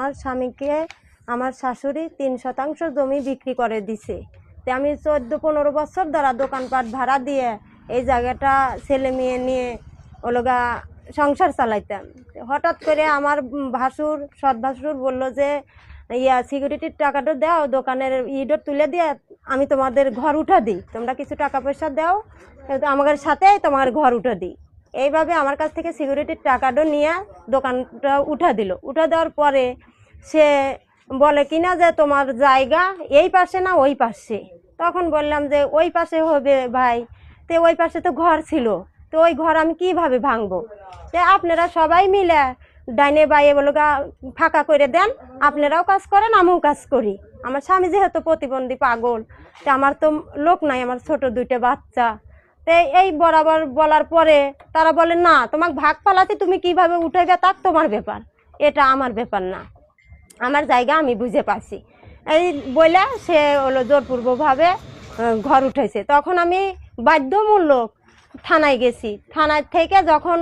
আমার স্বামীকে আমার শাশুড়ি 3% জমি বিক্রি করে দিছে। তো আমি 14-15 বছর ধরা দোকানপাট ভাড়া দিয়ে এই জায়গাটা ছেলে মেয়ে নিয়ে ওলোগা সংসার চালাইতাম। হঠাৎ করে আমার ভাসুর সৎ ভাসুর বললো যে সিকিউরিটির টাকাটা দাও, দোকানের ইটও তুলে দিয়ে আমি তোমাদের ঘর উঠা দিই, তোমরা কিছু টাকা পয়সা দাও, আমাদের সাথে তোমার ঘর উঠা দিই। এইভাবে আমার কাছ থেকে সিকিউরিটির টাকাটা নিয়ে দোকানটা উঠা দিল। উঠা দেওয়ার পরে সে বলে কিনা যে তোমার জায়গা এই পাশে না ওই পাশে। তখন বললাম যে ওই পাশে হবে ভাই, তো ওই পাশে তো ঘর ছিল, তো ওই ঘর আমি কিভাবে ভাঙবো? তো আপনারা সবাই মিলে ডাইনে বাইয়ে বলো ফাঁকা করে দেন, আপনারাও কাজ করেন আমিও কাজ করি। আমার স্বামী যেহেতু প্রতিবন্ধী পাগল, তো আমার তো লোক নাই, আমার ছোট 2টা বাচ্চা। তো এই বরাবর বলার পরে তারা বলে না তোমাকে ভাগ পালাতে তুমি কিভাবে উঠাইবে তার তোমার ব্যাপার, এটা আমার ব্যাপার না, আমার জায়গা আমি বুঝে পাচ্ছি। এই বলে সে হলো জোরপূর্বকভাবে ঘর উঠেছে। তখন আমি বাধ্যমূলক থানায় গেছি। থানায় থেকে যখন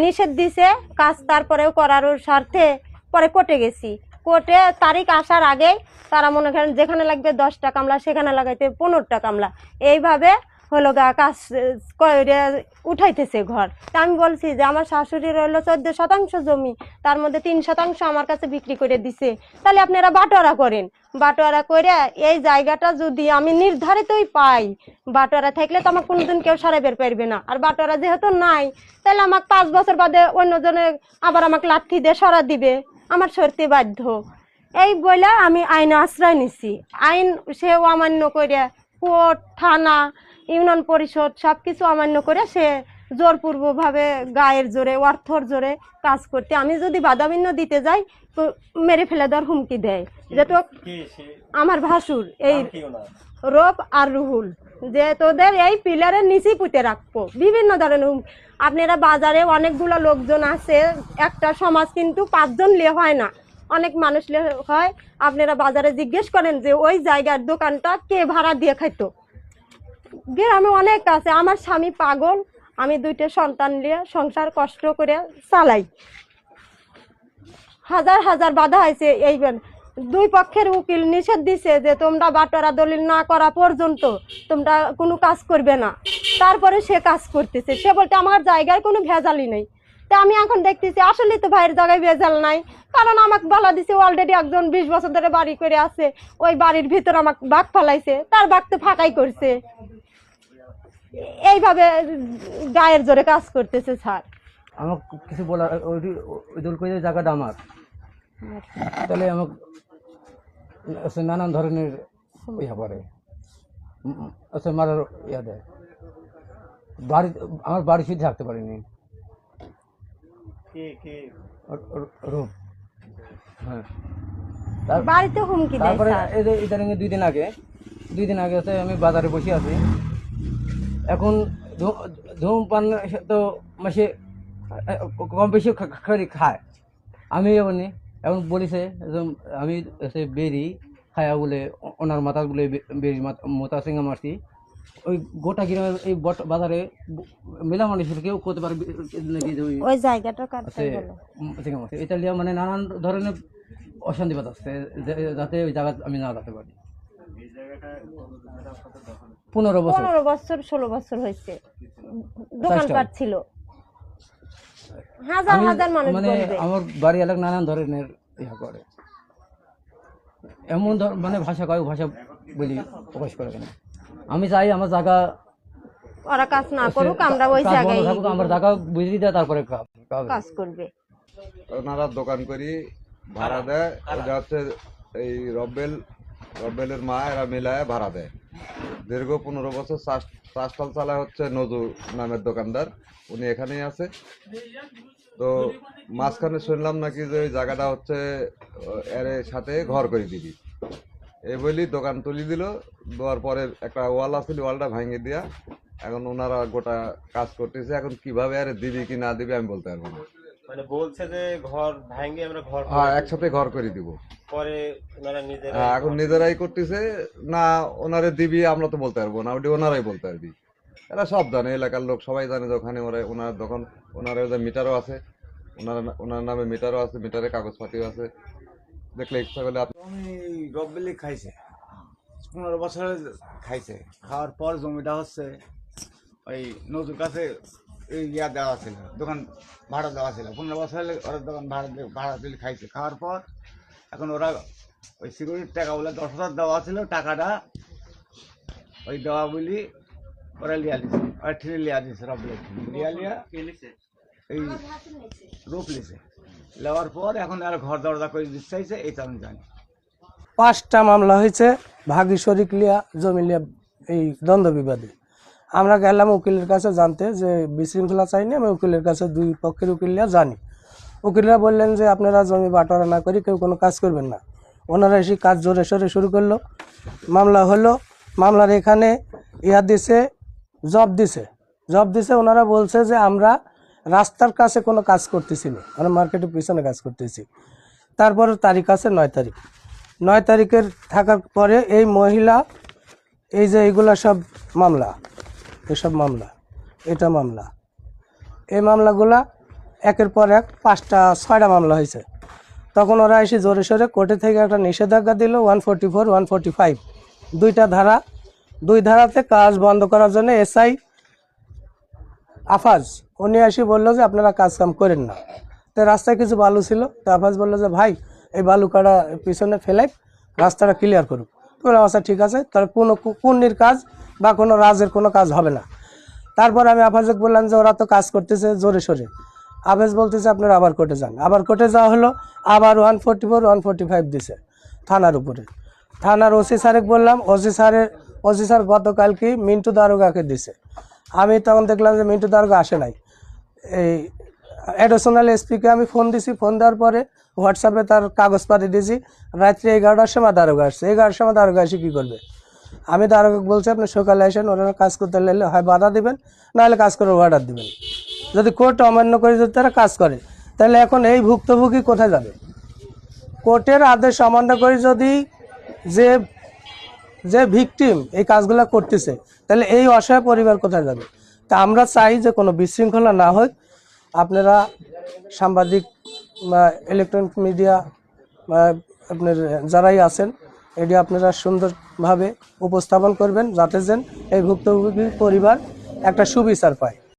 নিষেধ দিছে কাজ তারপরেও করার স্বার্থে পরে কোর্টে গেছি। কোর্টে তারিখ আসার আগেই তারা মনে করেন যেখানে লাগবে 10টা কামলা সেখানে লাগাইতে 15টা কামলা, এইভাবে হলো কাজ করে উঠাইতেছে ঘর। তা আমি বলছি যে আমার শাশুড়ির হলো 14% জমি, তার মধ্যে 3% আমার কাছে বিক্রি করে দিছে, তাহলে আপনারা বাটোয়ারা করেন। বাটোয়ারা করে এই জায়গাটা যদি আমি নির্ধারিতই পাই, বাটোয়ারা থাকলে তো আমার কোনোদিন কেউ সরাই বের পারবে না। আর বাটোয়ারা যেহেতু নাই, তাহলে আমাকে 5 বছর বাদে অন্যজনে আবার আমাকে লাঠি দিয়ে সরা দিবে, আমার সরতে বাধ্য। এই বলে আমি আইনে আশ্রয় নিছি। আইন সেও অমান্য করে কোর্ট, থানা, ইউনিয়ন পরিষদ সব কিছু অমান্য করে সে জোরপূর্বকভাবে গায়ের জোরে, অর্থর জোরে কাজ করতে, আমি যদি বাধাবিঘ্ন দিতে যাই তো মেরে ফেলে দেওয়ার হুমকি দেয়। যেহেতু আমার ভাসুর এই রূপ আর রুহুল, যে তোদের এই পিলারের নিচেই পুঁতে রাখবো, বিভিন্ন ধরনের আপনারা বাজারে অনেকগুলো লোকজন আছে, একটা সমাজ কিন্তু 5 জন লিয়ে হয় না, অনেক মানুষ লিয়ে হয়। আপনারা বাজারে জিজ্ঞেস করেন যে ওই জায়গার দোকানটা কে ভাড়া দিয়ে খাইতো, গ্রামে অনেক আছে। আমার স্বামী পাগল, আমি 2টা সন্তান নিয়ে সংসার কষ্ট করে চালাই। হাজার হাজার বাধা হয়েছে। এইবার 2 পক্ষের উকিল নিষেধ দিছে যে তোমরা বাটোয়ারা দলিল না করা পর্যন্ত তোমরা কোনো কাজ করবে না। তারপরে সে কাজ করতেছে, সে বলতে আমার জায়গায় কোনো ভেজালই নেই। তা আমি এখন দেখতেছি আসলে তো ভাইয়ের জায়গায় ভেজাল নাই, কারণ আমাকে বলা দিছে অলরেডি একজন 20 বছর ধরে বাড়ি করে আছে, ওই বাড়ির ভিতর আমাকে বাঘ ফালাইছে, তার বাঘ তো ফাঁকাই করছে। এইভাবে গায়ের জোরে কাজ করতেছে স্যার। আমার কিছু বলার ওই দল করে জায়গাটা আমার, তাহলে আমাকে নানান ধরনের ইয়া করে মারার ইয়া দেয়। বাড়ি আমার বাড়ি শুধু থাকতে পারিনি। রূপ, হ্যাঁ, বাড়িতে হুমকি দেয়। তারপরে ইদানিং 2 দিন আগে হচ্ছে আমি বাজারে বসে আছি। এখন ধূমপান তো মাসে কম বেশি খায়, আমি এখন বলিছে আমি বেরি খায়া বলে ওনার মাথা বলে বেরি মোতা সিঙ্গা মারছি। ওই গোটা গ্রামের এই বাজারে মেলামানি কেউ করতে পারে নাকি ওই জায়গাটা সিঙ্গা মারছি। এটা লিয়া মানে নানান ধরনের অশান্তি বাতাচ্ছে যাতে ওই জায়গা আমি না যেতে পারি। 15 বছর 16 বছর হয়েছে দোকানপাট ছিল, হাজার হাজার মানুষ মানে আমার বাড়ি এলাকা নানান ধরনের ইয়া করে, এমন মানে ভাষা কয় ভাষা বলি প্রকাশ করে কেন। আমি চাই আমার জায়গা ওরা কাজ না করুক, আমরা ওই জায়গায় আমার জায়গা বুঝিয়ে দেয়, তারপরে কাজ করবে। ওনারা দোকান করি ভাড়া দেয়, ওটা হচ্ছে এই রব্বেলের মা, এরা মিলায় ভাড়া দেয়। দীর্ঘ 15 বছর চাষটাল চালায় হচ্ছে নজরুল নামের দোকানদার, উনি এখানেই আছে। তো মাঝখানে শুনলাম নাকি যে ওই জায়গাটা হচ্ছে এর সাথে ঘর করে দিবি, এই বলি দোকান তুলি দিল। দেওয়ার পরে একটা ওয়াল আসছিল, ওয়ালটা ভাঙে দিয়া এখন ওনারা গোটা কাজ করতেছে। এখন কিভাবে আরে দিবি কি না দিবি আমি বলতে পারবো না। মানে বলছে যে ঘর ভাঙে আমরা ঘর একসাথে ঘর করে দিব, পরে ওনারা নিজেরা এখন নিজেরাই করতেছে না। ওনারে দিবি আমরা তো বলতে পারবো না, ওটি ওনারাই বলতে পারবি। এরা সব জানে, এলাকার লোক সবাই জানে যে ওখানে ওনার দোকান, ওনার মিটারও আছে, ওনার নামে মিটারও আছে, মিটারে কাগজপাতিও আছে। দেখলে ইচ্ছা করলে জমি রব্বেলি খাইছে 15 বছর খাইছে। খাওয়ার পর জমিটা হচ্ছে ওই নদীর কাছে এই ইয়া দেওয়া ছিল, দোকান ভাড়া দেওয়া ছিল। 15 বছর হলে ওরা দোকান ভাড়া দিলে খাইছে। খাওয়ার পর এখন ওরা ওই সিকিউরিটির টাকা বলে 10,000 দেওয়া ছিল, টাকাটা ওই দেওয়া বলি ওরা লিয়া দিছে, ওরা ঠিলে লিয়া দিছে, রব্বেলি লিয়া এই রূপ লিছে। নেওয়ার পর এখন আর ঘর দরজা করে দিতে চাইছে, এই তো আমি জানি। 5টা মামলা হয়েছে ভাগি শরিক লিয়া জমি লিয়া, এই দ্বন্দ্ব বিবাদে। আমরা গেলাম উকিলের কাছে জানতে যে বিশৃঙ্খলা চাইনি, আমি উকিলের কাছে 2 পক্ষের উকিল লিয়া জানি। উকিলরা বললেন যে আপনারা জমি বাটোয়ারা না করে কেউ কোনো কাজ করবেন না। ওনারা এসে কাজ জোরে সোরে শুরু করলো। মামলা হলো, মামলার এখানে ইয়া দিছে, জব দিছে। ওনারা বলছে যে আমরা রাস্তার কাছে কোনো কাজ করতেছি না, আমরা মার্কেটের পিছনে কাজ করতেছি। তারপরে তারিখ আছে 9 তারিখ। 9 তারিখের থাকার পরে এই মহিলা এই যে এইগুলা সব মামলা, এসব মামলা, এটা মামলা, এই মামলাগুলা একের পর এক 5টা 6টা মামলা হয়েছে। তখন ওরা এসে জোরে সোরে কোর্টে থেকে একটা নিষেধাজ্ঞা দিল 144 145, 2টা ধারা। 2 ধারাতে কাজ বন্ধ করার জন্য এসআই আফাজ উনি এসে বললো যে আপনারা কাজ কাম করেন না। তো রাস্তায় কিছু বালু ছিল, তো আফাজ বললো যে ভাই এই বালু কাটা পিছনে ফেলাই রাস্তাটা ক্লিয়ার করুক। তো বললাম আচ্ছা ঠিক আছে, তাহলে কোনো পুণ্যের কাজ বা কোনো রাজের কোনো কাজ হবে না। তারপর আমি আফাজকে বললাম যে ওরা তো কাজ করতেছে জোরে সোরে। আফাজ বলতেছে আপনারা আবার কোর্টে যান। আবার কোর্টে যাওয়া হলো, আবার 144 145 দিছে থানার উপরে। থানার ওসি স্যারকে বললাম, ওসি স্যার গতকালকে মিন্টু দারোগাকে দিছে। আমি তখন দেখলাম যে মিন্টু দারোগা আসে নাই। এই অ্যাডিশনাল এসপিকে আমি ফোন দিছি, ফোন দেওয়ার পরে হোয়াটসঅ্যাপে তার কাগজ পাঠিয়ে দিয়েছি। রাত্রে 11টার সময় দারোগা আসছে। 11টার সময় দারোগা এসে কী করবে? আমি দারোগা বলছি আপনি সকালে আসেন, ওনারা কাজ করতে লাগলে হয় বাধা দিবেন, নাহলে কাজ করে অর্ডার দিবেন। যদি কোর্ট অমান্য করে যদি তারা কাজ করে, তাহলে এখন এই ভুক্তভোগী কোথায় যাবে? কোর্টের আদেশ অমান্য করে যদি যে ভিকটিম এই কাজগুলো করতেছে, তাহলে এই অসহায় পরিবার কোথায় যাবে? তা আমরা চাই যে কোনো বিশৃঙ্খলা না হোক। আপনারা সাংবাদিক বা ইলেকট্রনিক মিডিয়া আপনার যারাই আছেন, এটি আপনারা সুন্দরভাবে উপস্থাপন করবেন, যাতে যেন এই ভুক্তভোগী পরিবার একটা সুবিচার পায়।